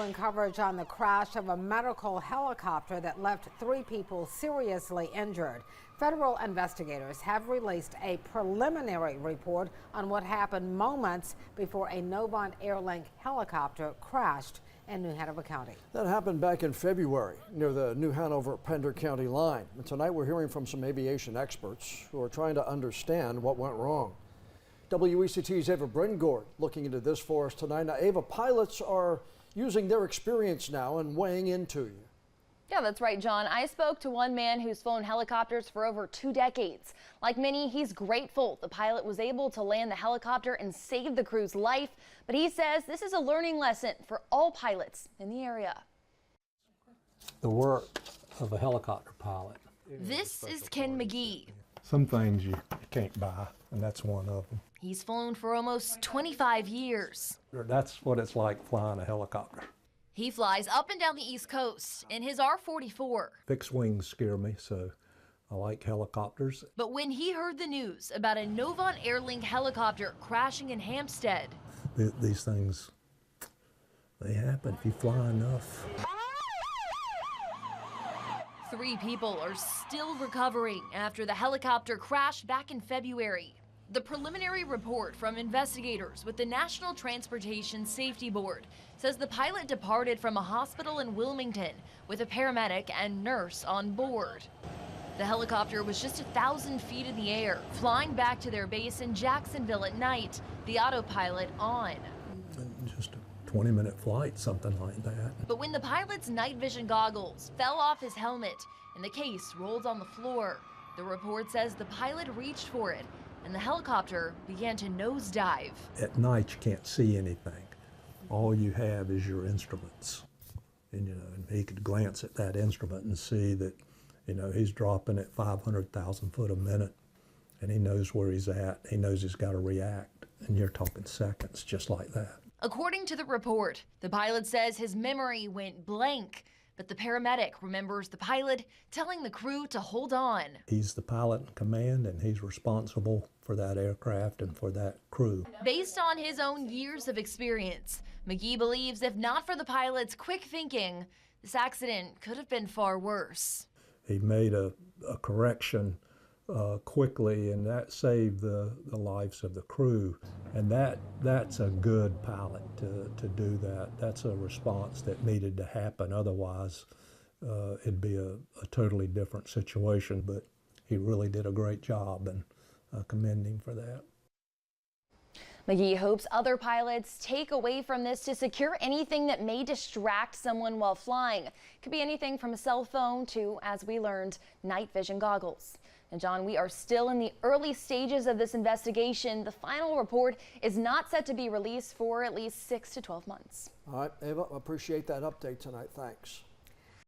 ongoing coverage on the crash of a medical helicopter that left 3 people seriously injured. Federal investigators have released a preliminary report on what happened moments before a Novant Airlink helicopter crashed in New Hanover County. That happened back in February near the New Hanover-Pender County line. And tonight we're hearing from some aviation experts who are trying to understand what went wrong. WECT's Ava Brengord looking into this for us tonight. Now, Ava, pilots are using their experience now and weighing into you. Yeah, that's right, John. I spoke to one man who's flown helicopters for over 2 decades. Like many, he's grateful the pilot was able to land the helicopter and save the crew's life. But he says this is a learning lesson for all pilots in the area. The work of a helicopter pilot. This is Ken McGee. Some things you can't buy, and that's one of them. He's flown for almost 25 years. That's what it's like flying a helicopter. He flies up and down the East Coast in his R-44. Fixed wings scare me, so I like helicopters. But when he heard the news about a Novant Airlink helicopter crashing in Hampstead, These things, they happen if you fly enough. 3 people are still recovering after the helicopter crashed back in February. The preliminary report from investigators with the National Transportation Safety Board says the pilot departed from a hospital in Wilmington with a paramedic and nurse on board. The helicopter was just 1,000 feet in the air, flying back to their base in Jacksonville at night, the autopilot on. Just a 20-minute flight, something like that. But when the pilot's night vision goggles fell off his helmet and the case rolled on the floor, the report says the pilot reached for it and the helicopter began to nosedive. At night, you can't see anything. All you have is your instruments. And, and he could glance at that instrument and see that, he's dropping at 500,000 foot a minute, and he knows where he's at. He knows he's got to react, and you're talking seconds just like that. According to the report, the pilot says his memory went blank, but the paramedic remembers the pilot telling the crew to hold on. He's the pilot in command, and he's responsible for that aircraft and for that crew. Based on his own years of experience, McGee believes if not for the pilot's quick thinking, this accident could have been far worse. He made a correction quickly, and that saved the lives of the crew. And that's a good pilot to do that. That's a response that needed to happen. Otherwise, it'd be a totally different situation. But he really did a great job, and I commend him for that. McGee hopes other pilots take away from this to secure anything that may distract someone while flying. Could be anything from a cell phone to, as we learned, night vision goggles. And John, we are still in the early stages of this investigation. The final report is not set to be released for at least 6 to 12 months. All right, Ava, I appreciate that update tonight. Thanks.